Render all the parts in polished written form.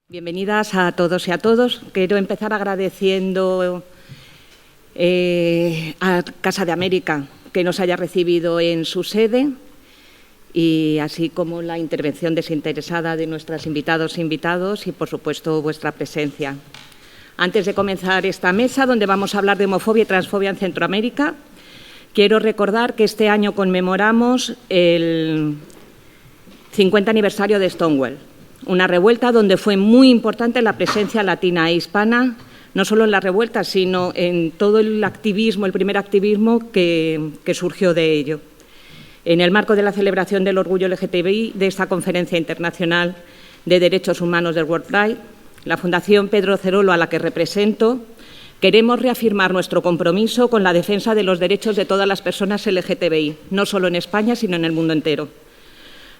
Bienvenidas a todos y a todos. Quiero empezar agradeciendo a Casa de América que nos haya recibido en su sede y así como la intervención desinteresada de nuestros invitados e invitados y, por supuesto, vuestra presencia. Antes de comenzar esta mesa, donde vamos a hablar de homofobia y transfobia en Centroamérica, quiero recordar que este año conmemoramos el 50 aniversario de Stonewall. Una revuelta donde fue muy importante la presencia latina e hispana, no solo en la revuelta, sino en todo el activismo, el primer activismo que surgió de ello. En el marco de la celebración del orgullo LGTBI de esta Conferencia Internacional de Derechos Humanos del World Pride, la Fundación Pedro Cerolo, a la que represento, queremos reafirmar nuestro compromiso con la defensa de los derechos de todas las personas LGTBI, no solo en España, sino en el mundo entero.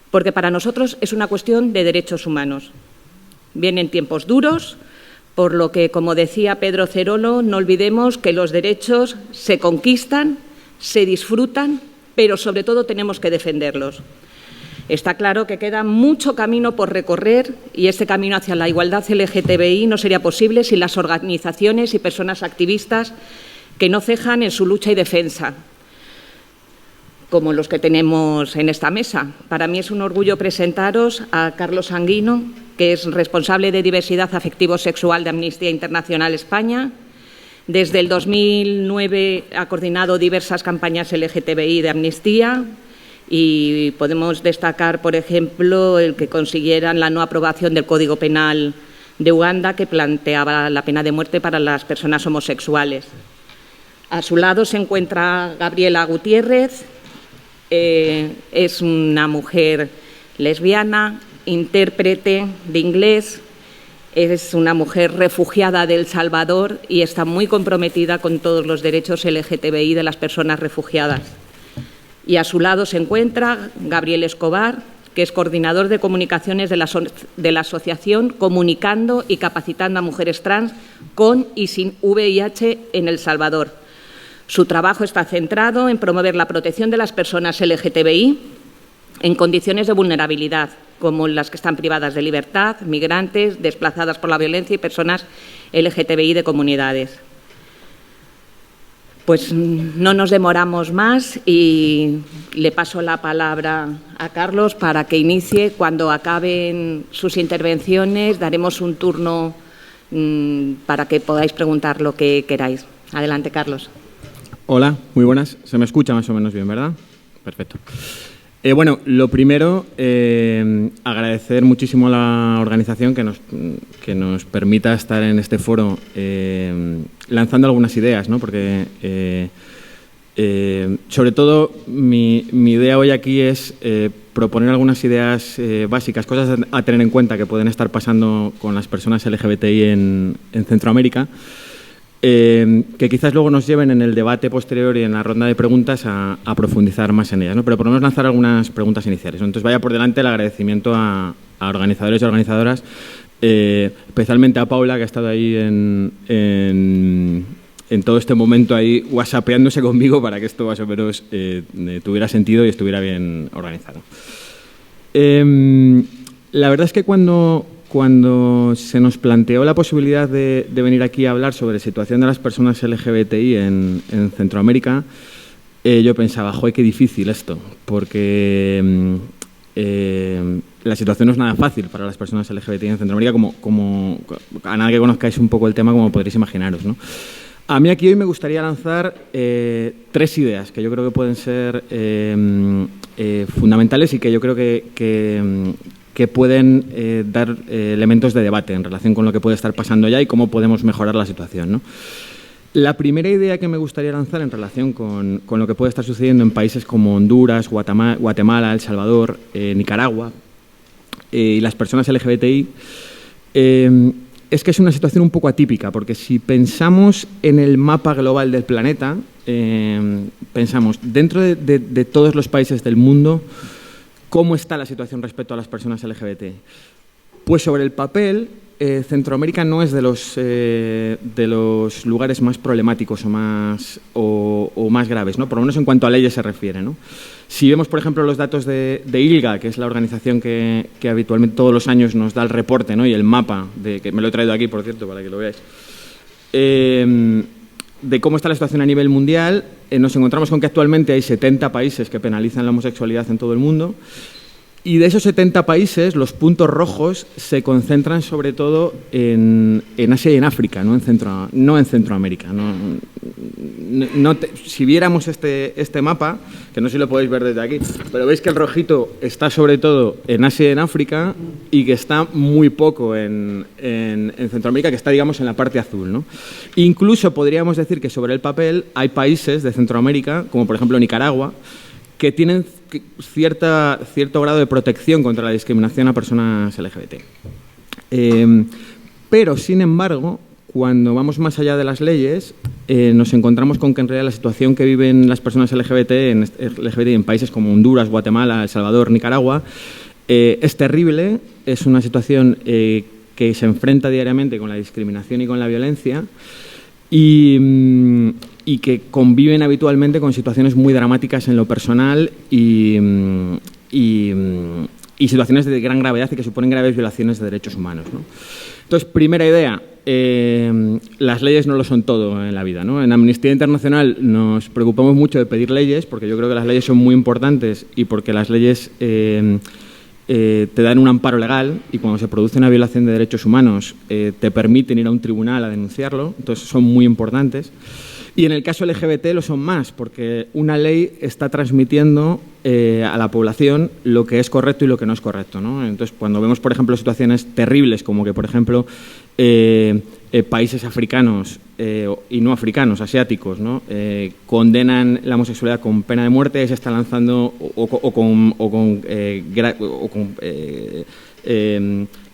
Porque para nosotros es una cuestión de derechos humanos. Vienen tiempos duros, por lo que, como decía Pedro Cerolo, no olvidemos que los derechos se conquistan, se disfrutan, pero sobre todo tenemos que defenderlos. Está claro que queda mucho camino por recorrer y este camino hacia la igualdad LGTBI no sería posible sin las organizaciones y personas activistas que no cejan en su lucha y defensa, como los que tenemos en esta mesa. Para mí es un orgullo presentaros a Carlos Sanguino, que es responsable de diversidad afectivo-sexual de Amnistía Internacional España. Desde el 2009 ha coordinado diversas campañas LGTBI de Amnistía y podemos destacar, por ejemplo, el que consiguieran la no aprobación del Código Penal de Uganda, que planteaba la pena de muerte para las personas homosexuales. A su lado se encuentra Gabriela Gutiérrez. Es una mujer lesbiana, intérprete de inglés, es una mujer refugiada de El Salvador y está muy comprometida con todos los derechos LGTBI de las personas refugiadas. Y a su lado se encuentra Gabriel Escobar, que es coordinador de comunicaciones de la asociación Comunicando y Capacitando a Mujeres Trans con y sin VIH en El Salvador. Su trabajo está centrado en promover la protección de las personas LGTBI en condiciones de vulnerabilidad, como las que están privadas de libertad, migrantes, desplazadas por la violencia y personas LGTBI de comunidades. Pues no nos demoramos más y le paso la palabra a Carlos para que inicie. Cuando acaben sus intervenciones daremos un turno para que podáis preguntar lo que queráis. Adelante, Carlos. Hola, muy buenas. Se me escucha más o menos bien, ¿verdad? Perfecto. Bueno, lo primero, agradecer muchísimo a la organización que nos permita estar en este foro lanzando algunas ideas, ¿no? Porque, sobre todo, mi idea hoy aquí es proponer algunas ideas básicas, cosas a tener en cuenta que pueden estar pasando con las personas LGBTI en Centroamérica, que quizás luego nos lleven en el debate posterior y en la ronda de preguntas a profundizar más en ellas, ¿no? Pero por lo menos lanzar algunas preguntas iniciales, ¿no? Entonces vaya por delante el agradecimiento a organizadores y organizadoras, especialmente a Paula, que ha estado ahí en todo este momento ahí whatsappeándose conmigo para que esto más o menos tuviera sentido y estuviera bien organizado. La verdad es que cuando se nos planteó la posibilidad de venir aquí a hablar sobre la situación de las personas LGBTI en Centroamérica, yo pensaba, ¡joder, qué difícil esto! Porque la situación no es nada fácil para las personas LGBTI en Centroamérica, como a nada que conozcáis un poco el tema, como podréis imaginaros, ¿no? A mí aquí hoy me gustaría lanzar 3 ideas que yo creo que pueden ser fundamentales y que yo creo que pueden dar elementos de debate en relación con lo que puede estar pasando ya y cómo podemos mejorar la situación, ¿no? La primera idea que me gustaría lanzar en relación con lo que puede estar sucediendo en países como Honduras, Guatemala, El Salvador, Nicaragua y las personas LGBTI es que es una situación un poco atípica, porque si pensamos en el mapa global del planeta, pensamos dentro de todos los países del mundo, ¿cómo está la situación respecto a las personas LGBT? Pues sobre el papel Centroamérica no es de los lugares más problemáticos o más graves, ¿no? Por lo menos en cuanto a leyes se refiere, ¿no? Si vemos, por ejemplo, los datos de ILGA, que es la organización que habitualmente todos los años nos da el reporte, ¿no? Y el mapa, que me lo he traído aquí, por cierto, para que lo veáis, de cómo está la situación a nivel mundial, nos encontramos con que actualmente hay 70 países que penalizan la homosexualidad en todo el mundo. Y de esos 70 países, los puntos rojos se concentran sobre todo en Asia y en África, no en Centroamérica. Si viéramos este mapa, que no sé si lo podéis ver desde aquí, pero veis que el rojito está sobre todo en Asia y en África y que está muy poco en Centroamérica, que está, digamos, en la parte azul, ¿no? Incluso podríamos decir que sobre el papel hay países de Centroamérica, como por ejemplo Nicaragua, que tienen cierto grado de protección contra la discriminación a personas LGBT. Pero, sin embargo, cuando vamos más allá de las leyes, nos encontramos con que en realidad la situación que viven las personas LGBT en países como Honduras, Guatemala, El Salvador, Nicaragua, es terrible, es una situación que se enfrenta diariamente con la discriminación y con la violencia, y que conviven habitualmente con situaciones muy dramáticas en lo personal y situaciones de gran gravedad y que suponen graves violaciones de derechos humanos, ¿no? Entonces, primera idea, las leyes no lo son todo en la vida, ¿no? En Amnistía Internacional nos preocupamos mucho de pedir leyes, porque yo creo que las leyes son muy importantes y porque las leyes te dan un amparo legal, y cuando se produce una violación de derechos humanos te permiten ir a un tribunal a denunciarlo, entonces son muy importantes. Y en el caso LGBT lo son más, porque una ley está transmitiendo a la población lo que es correcto y lo que no es correcto, ¿no? Entonces, cuando vemos, por ejemplo, situaciones terribles, como que, por ejemplo, países africanos y no africanos, asiáticos, ¿no? Condenan la homosexualidad con pena de muerte, se está lanzando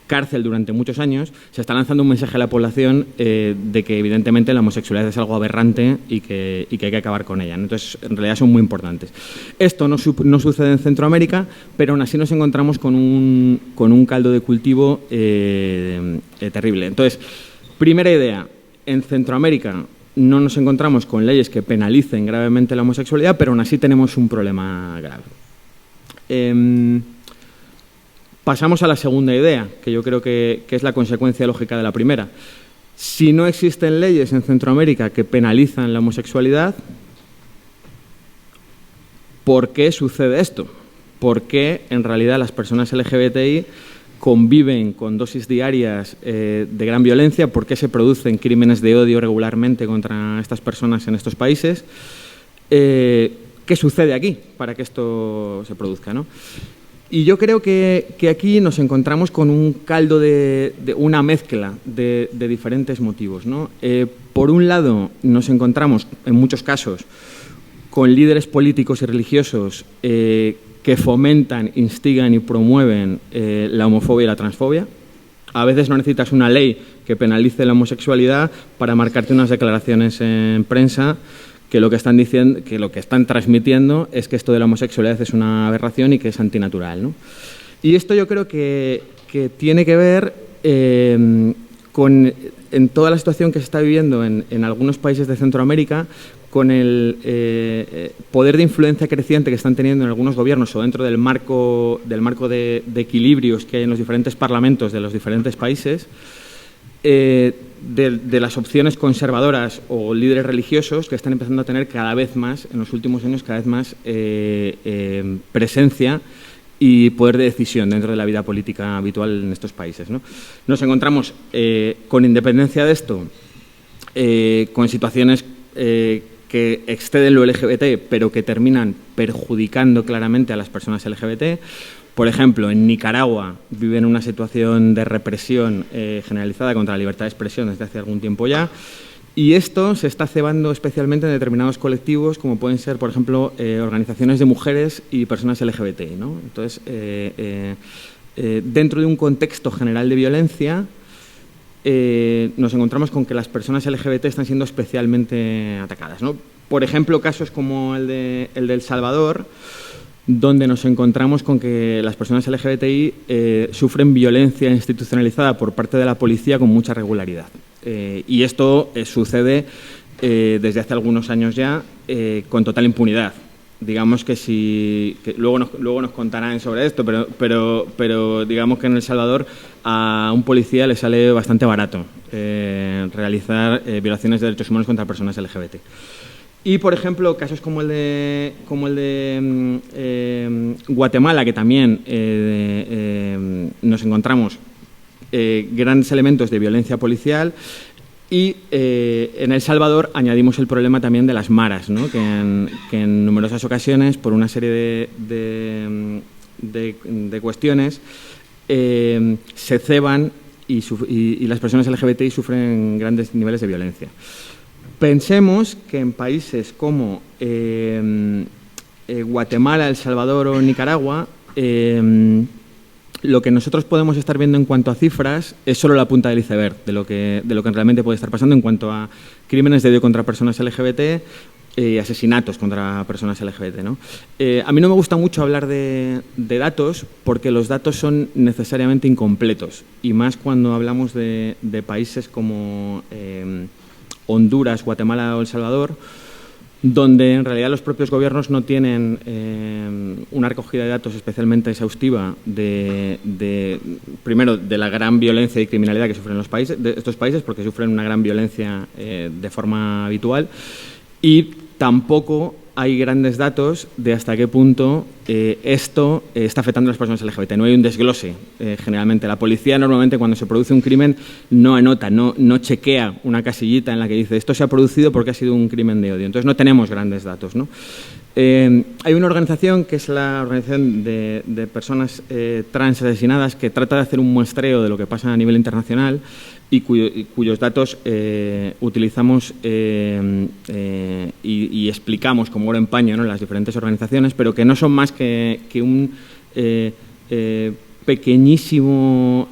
cárcel durante muchos años, se está lanzando un mensaje a la población de que evidentemente la homosexualidad es algo aberrante y que hay que acabar con ella, ¿no? Entonces, en realidad son muy importantes. Esto no sucede en Centroamérica, pero aún así nos encontramos con un caldo de cultivo terrible. Entonces, primera idea, en Centroamérica no nos encontramos con leyes que penalicen gravemente la homosexualidad, pero aún así tenemos un problema grave. Pasamos a la segunda idea, que yo creo que es la consecuencia lógica de la primera. Si no existen leyes en Centroamérica que penalizan la homosexualidad, ¿por qué sucede esto? ¿Por qué en realidad las personas LGBTI conviven con dosis diarias de gran violencia? ¿Por qué se producen crímenes de odio regularmente contra estas personas en estos países? ¿Qué sucede aquí para que esto se produzca, ¿no? Y yo creo que aquí nos encontramos con un caldo de una mezcla de diferentes motivos, ¿no? Por un lado, nos encontramos, en muchos casos, con líderes políticos y religiosos que fomentan, instigan y promueven la homofobia y la transfobia. A veces no necesitas una ley que penalice la homosexualidad para marcarte unas declaraciones en prensa que lo que están diciendo, que lo que están transmitiendo es que esto de la homosexualidad es una aberración y que es antinatural, ¿no? Y esto yo creo que tiene que ver en toda la situación que se está viviendo en algunos países de Centroamérica, con el poder de influencia creciente que están teniendo en algunos gobiernos o dentro del marco de equilibrios que hay en los diferentes parlamentos de los diferentes países, de las opciones conservadoras o líderes religiosos que están empezando a tener cada vez más, en los últimos años, cada vez más presencia y poder de decisión dentro de la vida política habitual en estos países, ¿no? Nos encontramos, con independencia de esto, con situaciones que exceden lo LGBT, pero que terminan perjudicando claramente a las personas LGBT. Por ejemplo, en Nicaragua viven una situación de represión generalizada contra la libertad de expresión desde hace algún tiempo ya, y esto se está cebando especialmente en determinados colectivos, como pueden ser, por ejemplo, organizaciones de mujeres y personas LGBTI, ¿no? Entonces, dentro de un contexto general de violencia, nos encontramos con que las personas LGBT están siendo especialmente atacadas, ¿no? Por ejemplo, casos como el de El Salvador, donde nos encontramos con que las personas LGBTI sufren violencia institucionalizada por parte de la policía con mucha regularidad. Y esto sucede desde hace algunos años ya con total impunidad. Digamos que luego nos contarán sobre esto, pero digamos que en El Salvador a un policía le sale bastante barato realizar violaciones de derechos humanos contra personas LGBT. Y, por ejemplo, casos como el de Guatemala, que también nos encontramos grandes elementos de violencia policial, y en El Salvador añadimos el problema también de las maras, ¿no? que en numerosas ocasiones, por una serie de cuestiones, se ceban y las personas LGBTI sufren grandes niveles de violencia. Pensemos que en países como Guatemala, El Salvador o Nicaragua, lo que nosotros podemos estar viendo en cuanto a cifras es solo la punta del iceberg de lo que realmente puede estar pasando en cuanto a crímenes de odio contra personas LGBT y asesinatos contra personas LGBT, ¿no? A mí no me gusta mucho hablar de datos porque los datos son necesariamente incompletos, y más cuando hablamos de países como Honduras, Guatemala o El Salvador, donde en realidad los propios gobiernos no tienen una recogida de datos especialmente exhaustiva primero, de la gran violencia y criminalidad que sufren estos países, porque sufren una gran violencia de forma habitual, y tampoco hay grandes datos de hasta qué punto esto está afectando a las personas LGBT. No hay un desglose, generalmente. La policía normalmente cuando se produce un crimen no anota, no chequea una casillita en la que dice esto se ha producido porque ha sido un crimen de odio. Entonces no tenemos grandes datos, ¿no? Hay una organización que es la Organización de Personas Trans Asesinadas, que trata de hacer un muestreo de lo que pasa a nivel internacional y cuyos datos utilizamos y explicamos como oro en paño, ¿no?, en las diferentes organizaciones, pero que no son más que un pequeñísimo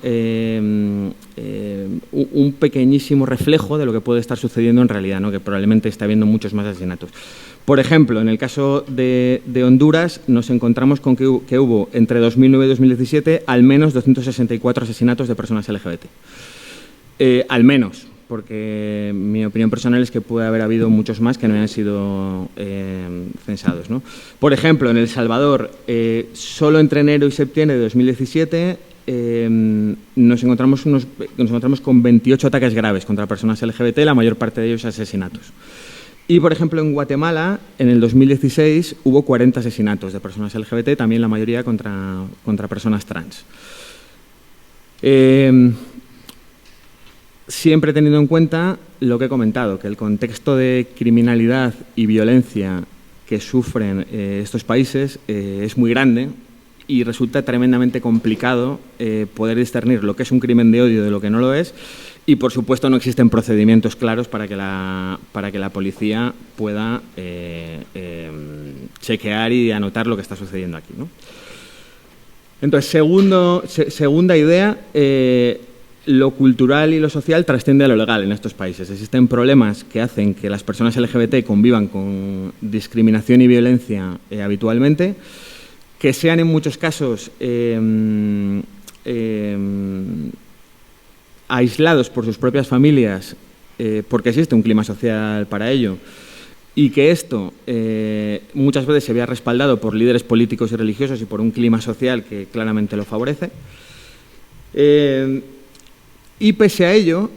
reflejo de lo que puede estar sucediendo en realidad, ¿no?, que probablemente está habiendo muchos más asesinatos. Por ejemplo, en el caso de Honduras nos encontramos con que hubo entre 2009 y 2017 al menos 264 asesinatos de personas LGBT. Al menos, porque mi opinión personal es que puede haber habido muchos más que no hayan sido censados, ¿no? Por ejemplo, en El Salvador, solo entre enero y septiembre de 2017 nos encontramos con 28 ataques graves contra personas LGBT, la mayor parte de ellos asesinatos. Y, por ejemplo, en Guatemala, en el 2016, hubo 40 asesinatos de personas LGBT, también la mayoría contra personas trans. Siempre teniendo en cuenta lo que he comentado, que el contexto de criminalidad y violencia que sufren estos países es muy grande y resulta tremendamente complicado poder discernir lo que es un crimen de odio de lo que no lo es, y por supuesto no existen procedimientos claros para que la policía pueda chequear y anotar lo que está sucediendo aquí, ¿no? Entonces, segunda idea, lo cultural y lo social trasciende a lo legal en estos países. Existen problemas que hacen que las personas LGBT convivan con discriminación y violencia habitualmente, que sean en muchos casos aislados por sus propias familias, porque existe un clima social para ello, y que esto muchas veces se vea respaldado por líderes políticos y religiosos y por un clima social que claramente lo favorece. Y pese a ello,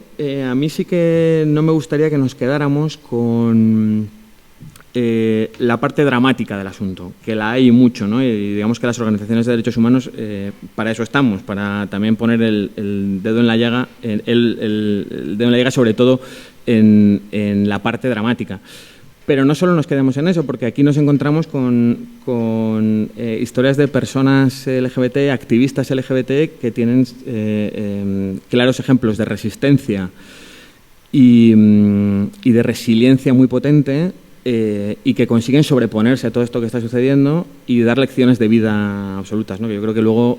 a mí sí que no me gustaría que nos quedáramos con la parte dramática del asunto, que la hay mucho, ¿no? Y digamos que las organizaciones de derechos humanos para eso estamos, para también poner el dedo en la llaga, el dedo en la llaga sobre todo en la parte dramática. Pero no solo nos quedemos en eso, porque aquí nos encontramos con historias de personas LGBT, activistas LGBT, que tienen claros ejemplos de resistencia y de resiliencia muy potente, y que consiguen sobreponerse a todo esto que está sucediendo y dar lecciones de vida absolutas, ¿no? Que yo creo que luego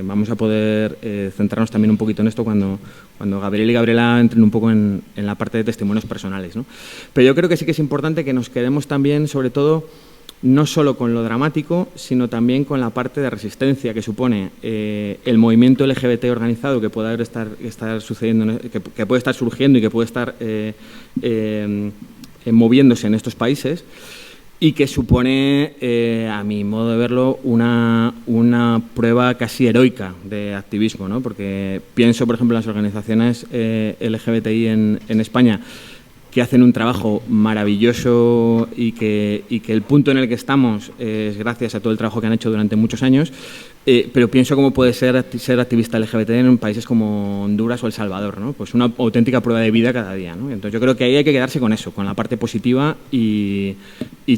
vamos a poder centrarnos también un poquito en esto cuando Gabriel y Gabriela entren un poco en la parte de testimonios personales, ¿no? Pero yo creo que sí que es importante que nos quedemos también, sobre todo, no solo con lo dramático, sino también con la parte de resistencia que supone el movimiento LGBT organizado que puede estar sucediendo, que puede estar surgiendo y que puede estar moviéndose en estos países, y que supone, a mi modo de verlo, una prueba casi heroica de activismo, ¿no? Porque pienso, por ejemplo, en las organizaciones LGBTI en España, que hacen un trabajo maravilloso y que el punto en el que estamos es gracias a todo el trabajo que han hecho durante muchos años, pero pienso cómo puede ser activista LGBT en países como Honduras o El Salvador, ¿no? Pues una auténtica prueba de vida cada día, ¿no? Entonces yo creo que ahí hay que quedarse con eso, con la parte positiva y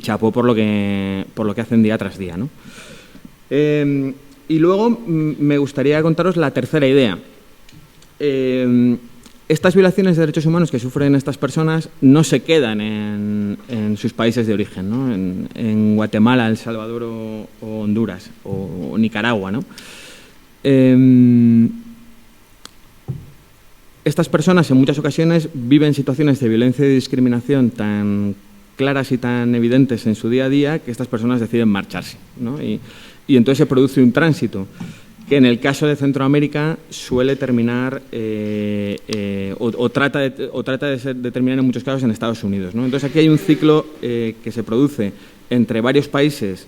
chapó por lo que hacen día tras día, ¿no? Y luego me gustaría contaros la tercera idea. Estas violaciones de derechos humanos que sufren estas personas no se quedan en sus países de origen, ¿no? En Guatemala, El Salvador o Honduras o Nicaragua, ¿no? Estas personas en muchas ocasiones viven situaciones de violencia y discriminación tan claras y tan evidentes en su día a día que estas personas deciden marcharse, ¿no? Y entonces se produce un tránsito que en el caso de Centroamérica suele terminar o trata de terminar en muchos casos en Estados Unidos, ¿no? Entonces aquí hay un ciclo que se produce entre varios países,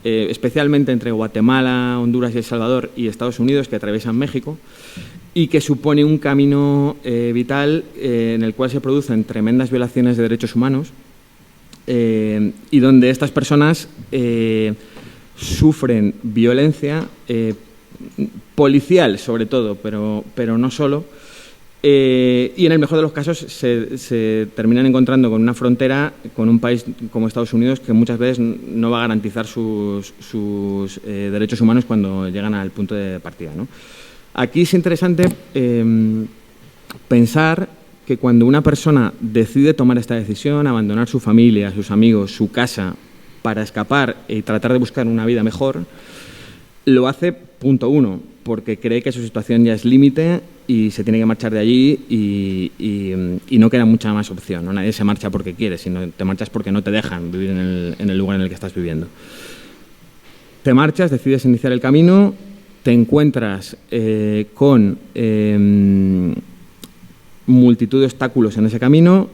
especialmente entre Guatemala, Honduras y El Salvador y Estados Unidos, que atraviesan México, y que supone un camino vital en el cual se producen tremendas violaciones de derechos humanos y donde estas personas sufren violencia policial sobre todo, pero no solo, y en el mejor de los casos se terminan encontrando con una frontera con un país como Estados Unidos que muchas veces no va a garantizar sus derechos humanos cuando llegan al punto de partida, ¿no? Aquí es interesante pensar que cuando una persona decide tomar esta decisión, abandonar su familia, sus amigos, su casa, para escapar y tratar de buscar una vida mejor, lo hace, punto uno, porque cree que su situación ya es límite y se tiene que marchar de allí y no queda mucha más opción, ¿no? Nadie se marcha porque quiere, sino te marchas porque no te dejan vivir en el lugar en el que estás viviendo. Te marchas, decides iniciar el camino, te encuentras con multitud de obstáculos en ese camino.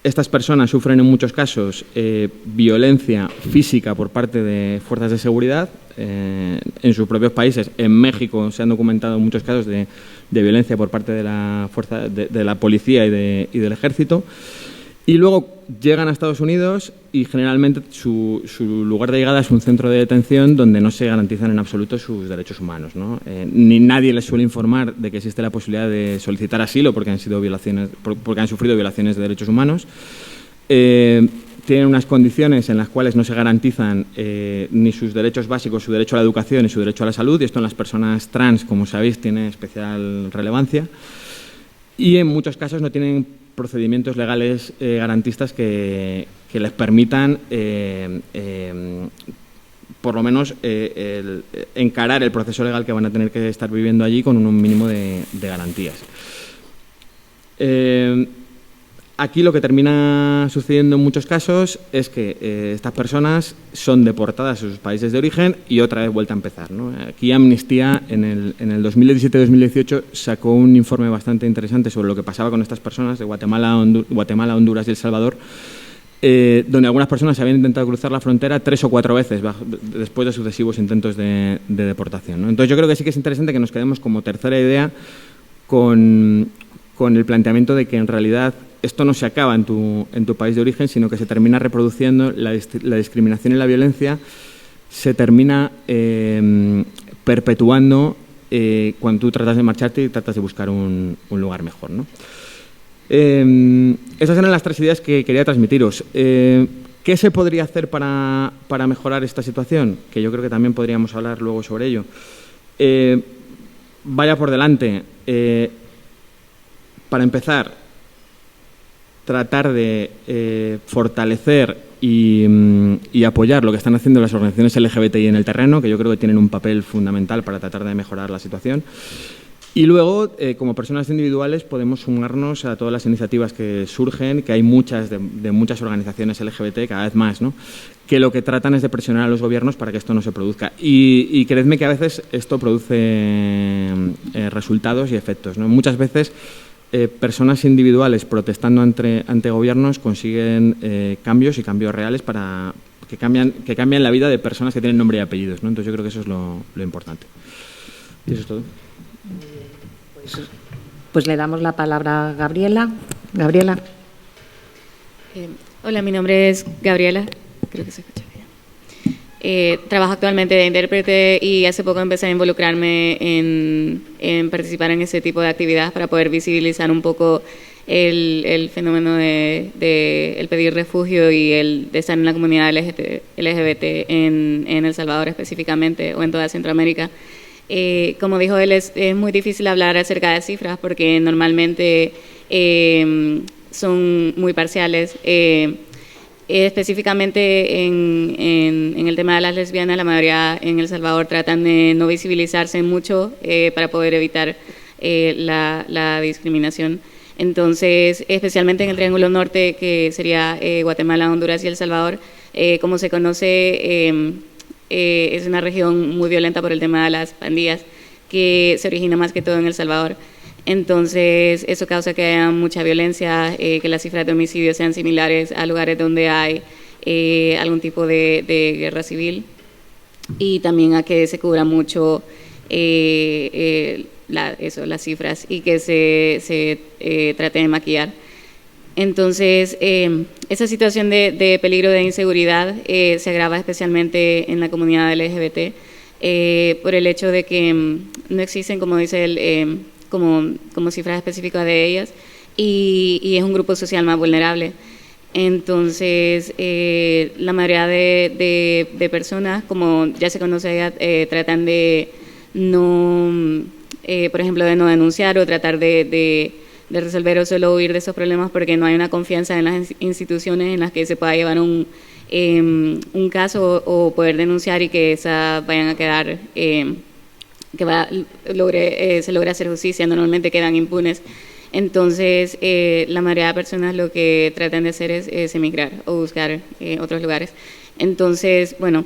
Estas personas sufren en muchos casos violencia física por parte de fuerzas de seguridad en sus propios países. En México se han documentado muchos casos de violencia por parte de la policía y del ejército. Y luego llegan a Estados Unidos y generalmente su lugar de llegada es un centro de detención donde no se garantizan en absoluto sus derechos humanos, ¿no? Ni nadie les suele informar de que existe la posibilidad de solicitar asilo porque han sufrido violaciones de derechos humanos. Tienen unas condiciones en las cuales no se garantizan ni sus derechos básicos, su derecho a la educación ni su derecho a la salud, y esto en las personas trans, como sabéis, tiene especial relevancia. Y en muchos casos no tienen procedimientos legales garantistas que les permitan por lo menos encarar el proceso legal que van a tener que estar viviendo allí con un mínimo de garantías. Aquí lo que termina sucediendo en muchos casos es que estas personas son deportadas a sus países de origen y otra vez vuelta a empezar, ¿no? Aquí Amnistía en el 2017-2018 sacó un informe bastante interesante sobre lo que pasaba con estas personas de Guatemala, Honduras y El Salvador, donde algunas personas habían intentado cruzar la frontera 3 o 4 veces después de sucesivos intentos de deportación, ¿no? Entonces yo creo que sí que es interesante que nos quedemos como tercera idea con el planteamiento de que en realidad esto no se acaba en tu país de origen, sino que se termina reproduciendo, la discriminación y la violencia se termina perpetuando cuando tú tratas de marcharte y tratas de buscar un lugar mejor, ¿no? Esas eran las 3 ideas que quería transmitiros. ¿Qué se podría hacer para mejorar esta situación? Que yo creo que también podríamos hablar luego sobre ello. Vaya por delante. Para empezar, tratar de fortalecer y apoyar lo que están haciendo las organizaciones LGBTI en el terreno, que yo creo que tienen un papel fundamental para tratar de mejorar la situación. Y luego, como personas individuales, podemos sumarnos a todas las iniciativas que surgen, que hay muchas de muchas organizaciones LGBT, cada vez más, ¿no?, que lo que tratan es de presionar a los gobiernos para que esto no se produzca. Y creedme que a veces esto produce resultados y efectos, ¿no? Muchas veces personas individuales protestando ante gobiernos consiguen cambios y cambios reales para que cambian la vida de personas que tienen nombre y apellidos, ¿no? Entonces yo creo que eso es lo importante. Y eso es todo. Pues le damos la palabra a Gabriela. Gabriela. Hola, mi nombre es Gabriela. Creo que se escucha bien. Trabajo actualmente de intérprete y hace poco empecé a involucrarme en participar en ese tipo de actividades para poder visibilizar un poco el fenómeno de el pedir refugio y el de estar en la comunidad LGBT en El Salvador específicamente o en toda Centroamérica. Como dijo él, es muy difícil hablar acerca de cifras porque normalmente son muy parciales. Específicamente en el tema de las lesbianas, la mayoría en El Salvador tratan de no visibilizarse mucho para poder evitar la discriminación. Entonces, especialmente en el Triángulo Norte, que sería Guatemala, Honduras y El Salvador, como se conoce, es una región muy violenta por el tema de las pandillas, que se origina más que todo en El Salvador. Entonces, eso causa que haya mucha violencia, que las cifras de homicidios sean similares a lugares donde hay algún tipo de guerra civil, y también a que se cubra mucho las cifras y que se trate de maquillar. Entonces, esa situación de peligro de inseguridad se agrava especialmente en la comunidad LGBT por el hecho de que no existen, como dice él, como cifras específicas de ellas, y es un grupo social más vulnerable. Entonces, la mayoría de personas, como ya se conoce, tratan de no, por ejemplo, de no denunciar o tratar de resolver o solo huir de esos problemas porque no hay una confianza en las instituciones en las que se pueda llevar un caso o poder denunciar y que esas vayan a quedar, se logre hacer justicia. Normalmente quedan impunes. Entonces, la mayoría de personas lo que tratan de hacer es emigrar o buscar otros lugares. Entonces, bueno,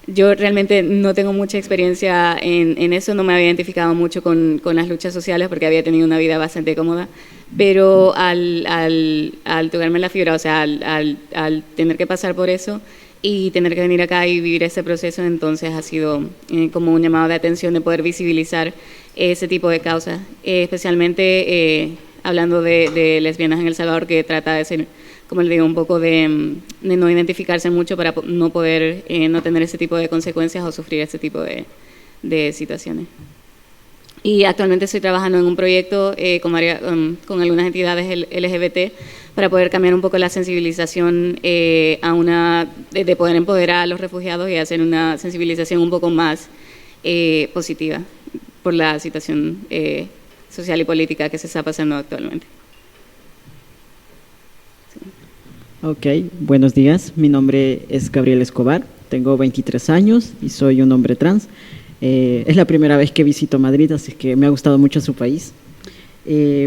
yo realmente no tengo mucha experiencia en eso, no me había identificado mucho con las luchas sociales porque había tenido una vida bastante cómoda, pero al tocarme la fibra, o sea, al tener que pasar por eso y tener que venir acá y vivir ese proceso, entonces ha sido como un llamado de atención de poder visibilizar ese tipo de causas, especialmente hablando de lesbianas en El Salvador, que trata de ser, como le digo, un poco de no identificarse mucho para no poder no tener ese tipo de consecuencias o sufrir ese tipo de situaciones. Y actualmente estoy trabajando en un proyecto con algunas entidades LGBT para poder cambiar un poco la sensibilización de poder empoderar a los refugiados y hacer una sensibilización un poco más positiva por la situación social y política que se está pasando actualmente. Ok, buenos días. Mi nombre es Gabriel Escobar, tengo 23 años y soy un hombre trans. Es la primera vez que visito Madrid, así que me ha gustado mucho su país.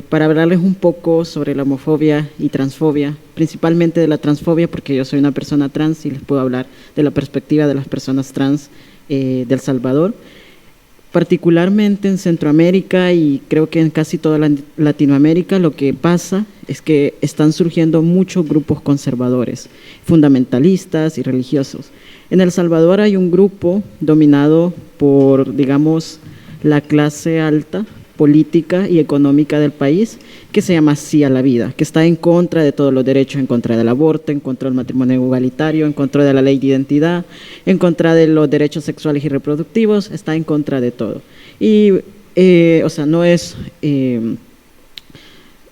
Para hablarles un poco sobre la homofobia y transfobia, principalmente de la transfobia, porque yo soy una persona trans y les puedo hablar de la perspectiva de las personas trans de El Salvador. Particularmente en Centroamérica y creo que en casi toda Latinoamérica, lo que pasa es que están surgiendo muchos grupos conservadores, fundamentalistas y religiosos. En El Salvador hay un grupo dominado por, digamos, la clase alta, política y económica del país, que se llama Sí a la Vida, que está en contra de todos los derechos, en contra del aborto, en contra del matrimonio igualitario, en contra de la ley de identidad, en contra de los derechos sexuales y reproductivos, está en contra de todo. Y, o sea, no es...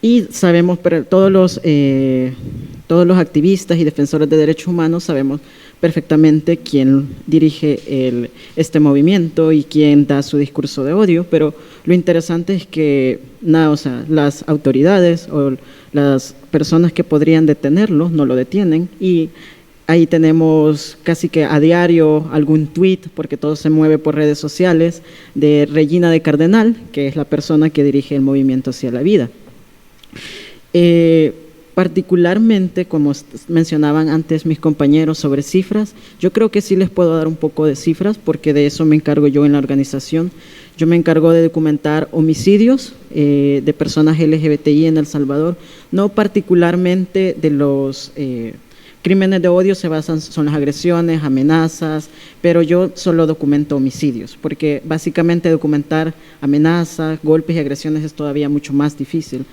y sabemos, pero todos los activistas y defensores de derechos humanos sabemos perfectamente quién dirige este movimiento y quién da su discurso de odio, pero lo interesante es que o sea, las autoridades o las personas que podrían detenerlo no lo detienen, y Ahí tenemos casi que a diario algún tweet, porque todo se mueve por redes sociales, de Regina de Cardenal, que es la persona que dirige el movimiento Hacia la Vida. Particularmente, como mencionaban antes mis compañeros sobre cifras, yo creo que sí les puedo dar un poco de cifras, porque de eso me encargo yo en la organización. Yo me encargo de documentar homicidios de personas LGBTI en El Salvador, no particularmente de los crímenes de odio, son las agresiones, amenazas, pero yo solo documento homicidios, porque básicamente documentar amenazas, golpes y agresiones es todavía mucho más difícil.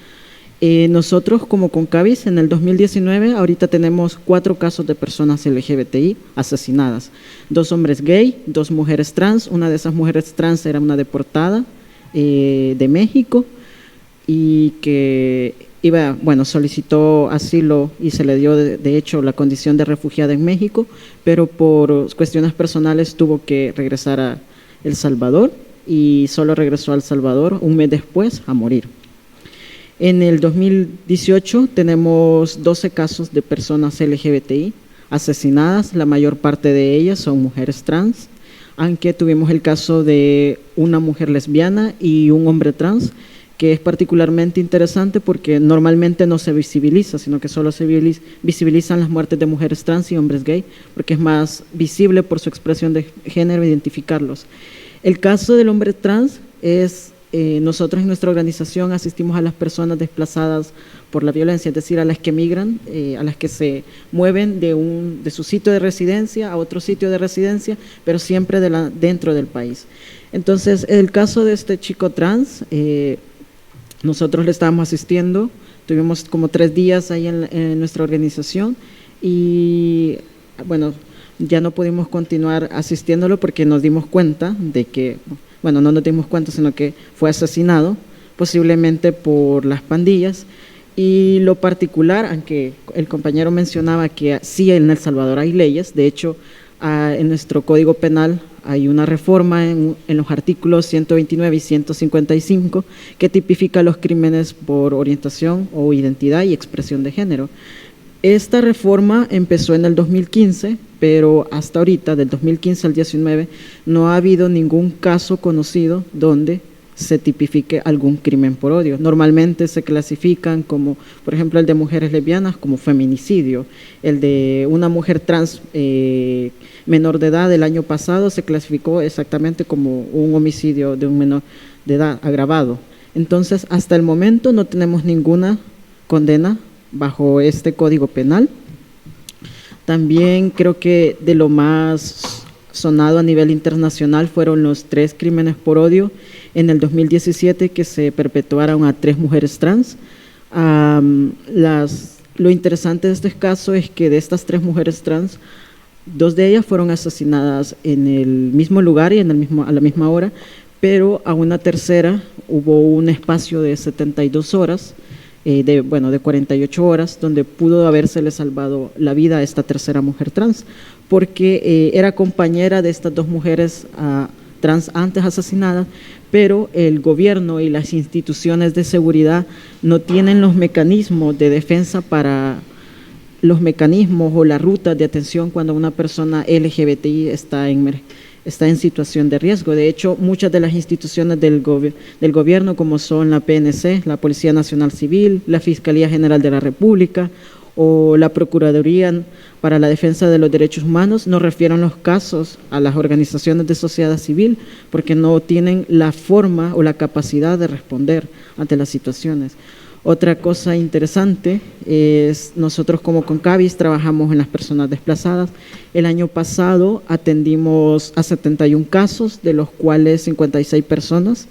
Nosotros como Concavis en el 2019 ahorita tenemos 4 casos de personas LGBTI asesinadas, 2 hombres gay, 2 mujeres trans. Una de esas mujeres trans era una deportada de México y que solicitó asilo y se le dio de hecho la condición de refugiada en México, pero por cuestiones personales tuvo que regresar a El Salvador y solo regresó a El Salvador un mes después a morir. En el 2018 tenemos 12 casos de personas LGBTI asesinadas, la mayor parte de ellas son mujeres trans, aunque tuvimos el caso de una mujer lesbiana y un hombre trans, que es particularmente interesante porque normalmente no se visibiliza, sino que solo se visibilizan las muertes de mujeres trans y hombres gay, porque es más visible por su expresión de género identificarlos. El caso del hombre trans es... nosotros en nuestra organización asistimos a las personas desplazadas por la violencia, es decir, a las que migran, a las que se mueven de su sitio de residencia a otro sitio de residencia, pero siempre dentro del país. Entonces, el caso de este chico trans, nosotros le estábamos asistiendo, tuvimos como 3 días ahí en nuestra organización y bueno, ya no pudimos continuar asistiéndolo porque nos dimos cuenta de que... Bueno, no nos dimos cuenta, sino que fue asesinado, posiblemente por las pandillas. Y lo particular, aunque el compañero mencionaba que sí en El Salvador hay leyes, de hecho, en nuestro Código Penal hay una reforma en los artículos 129 y 155 que tipifica los crímenes por orientación o identidad y expresión de género. Esta reforma empezó en el 2015, pero hasta ahorita, del 2015 al 2019, no ha habido ningún caso conocido donde se tipifique algún crimen por odio. Normalmente se clasifican como, por ejemplo, el de mujeres lesbianas como feminicidio, el de una mujer trans menor de edad del año pasado se clasificó exactamente como un homicidio de un menor de edad agravado. Entonces, hasta el momento no tenemos ninguna condena bajo este Código Penal. También creo que de lo más sonado a nivel internacional fueron los 3 crímenes por odio en el 2017 que se perpetuaron a 3 mujeres trans. Lo interesante de este caso es que de estas 3 mujeres trans, 2 de ellas fueron asesinadas en el mismo lugar y a la misma hora, pero a una tercera hubo un espacio de 72 horas, de 48 horas, donde pudo habérsele salvado la vida a esta tercera mujer trans, porque era compañera de estas 2 mujeres trans antes asesinadas, pero el gobierno y las instituciones de seguridad no tienen los mecanismos de defensa para los mecanismos o la ruta de atención cuando una persona LGBTI está en situación de riesgo. De hecho, muchas de las instituciones del gobierno, como son la PNC, la Policía Nacional Civil, la Fiscalía General de la República o la Procuraduría para la Defensa de los Derechos Humanos, no refieren los casos a las organizaciones de sociedad civil porque no tienen la forma o la capacidad de responder ante las situaciones. Otra cosa interesante es nosotros como Concavis trabajamos en las personas desplazadas. El año pasado atendimos a 71 casos, de los cuales 56 personas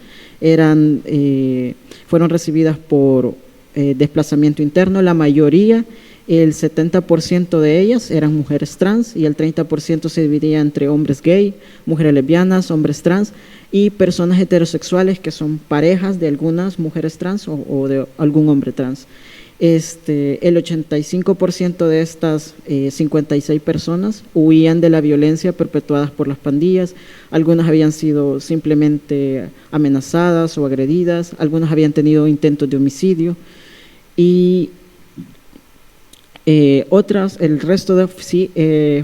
fueron recibidas por desplazamiento interno. La mayoría, el 70% de ellas eran mujeres trans y el 30% se dividía entre hombres gay, mujeres lesbianas, hombres trans y personas heterosexuales que son parejas de algunas mujeres trans o de algún hombre trans. El 85% de estas 56 personas huían de la violencia perpetuada por las pandillas, algunas habían sido simplemente amenazadas o agredidas, algunas habían tenido intentos de homicidio y El resto sí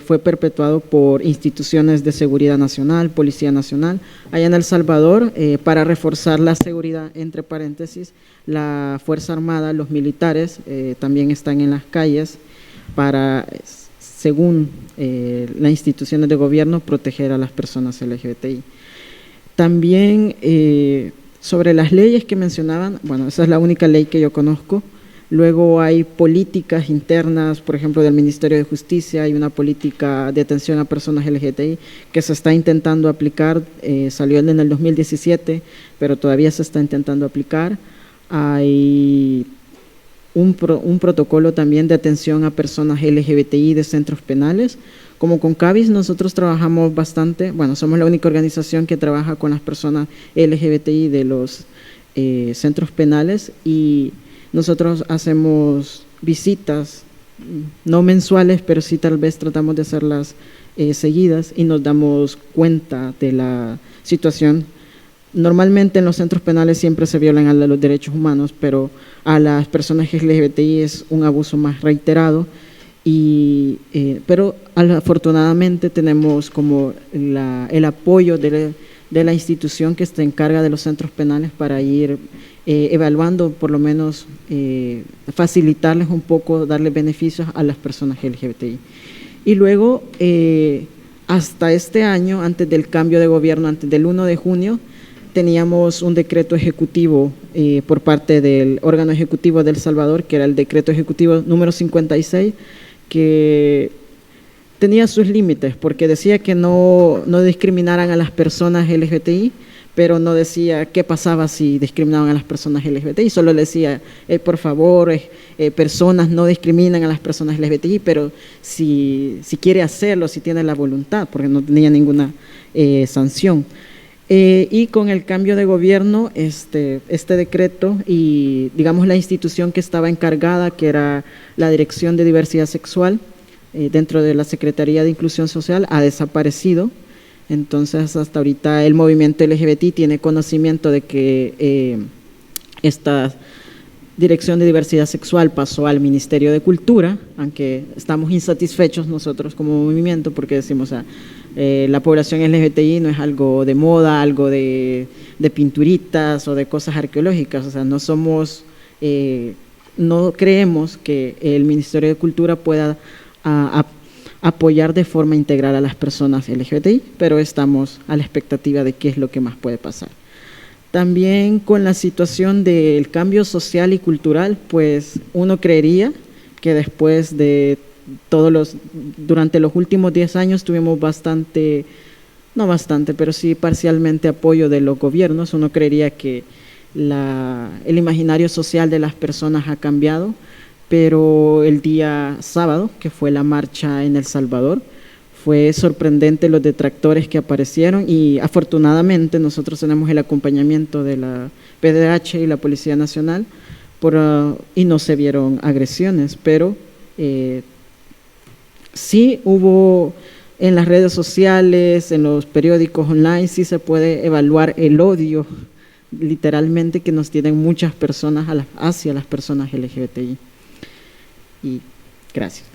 fue perpetuado por instituciones de seguridad nacional, Policía Nacional. Allá en El Salvador, para reforzar la seguridad, entre paréntesis, la Fuerza Armada, los militares también están en las calles para, según las instituciones de gobierno, proteger a las personas LGBTI. También sobre las leyes que mencionaban, bueno, esa es la única ley que yo conozco. Luego hay políticas internas, por ejemplo, del Ministerio de Justicia, hay una política de atención a personas LGBTI que se está intentando aplicar, salió en el 2017, pero todavía se está intentando aplicar. Hay un protocolo también de atención a personas LGBTI de centros penales. Como con CABIS nosotros trabajamos bastante, bueno, somos la única organización que trabaja con las personas LGBTI de los centros penales y nosotros hacemos visitas, no mensuales, pero sí tal vez tratamos de hacerlas seguidas y nos damos cuenta de la situación. Normalmente en los centros penales siempre se violan a los derechos humanos, pero a las personas LGBTI es un abuso más reiterado. Pero afortunadamente tenemos como el apoyo de la institución que se encarga de los centros penales para ir evaluando, por lo menos facilitarles un poco, darle beneficios a las personas LGBTI. Y luego, hasta este año, antes del cambio de gobierno, antes del 1 de junio, teníamos un decreto ejecutivo por parte del órgano ejecutivo de El Salvador, que era el decreto ejecutivo número 56, que tenía sus límites, porque decía que no discriminaran a las personas LGBTI, pero no decía qué pasaba si discriminaban a las personas LGBTI, solo le decía, por favor, personas no discriminan a las personas LGBTI, pero si quiere hacerlo, si tiene la voluntad, porque no tenía ninguna sanción. Y con el cambio de gobierno, este decreto y, digamos, la institución que estaba encargada, que era la Dirección de Diversidad Sexual, dentro de la Secretaría de Inclusión Social, ha desaparecido. Entonces, hasta ahorita el movimiento LGBT tiene conocimiento de que esta Dirección de Diversidad Sexual pasó al Ministerio de Cultura, aunque estamos insatisfechos nosotros como movimiento porque decimos, la población LGBTI no es algo de moda, algo de pinturitas o de cosas arqueológicas, o sea, no creemos que el Ministerio de Cultura pueda apoyar de forma integral a las personas LGBTI, pero estamos a la expectativa de qué es lo que más puede pasar. También con la situación del cambio social y cultural, pues uno creería que después de durante los últimos 10 años tuvimos pero sí parcialmente apoyo de los gobiernos. Uno creería que el imaginario social de las personas ha cambiado, pero el día sábado, que fue la marcha en El Salvador, fue sorprendente los detractores que aparecieron y afortunadamente nosotros tenemos el acompañamiento de la PDH y la Policía Nacional y no se vieron agresiones, pero sí hubo en las redes sociales, en los periódicos online, sí se puede evaluar el odio literalmente que nos tienen muchas personas hacia las personas LGBTI. Y gracias.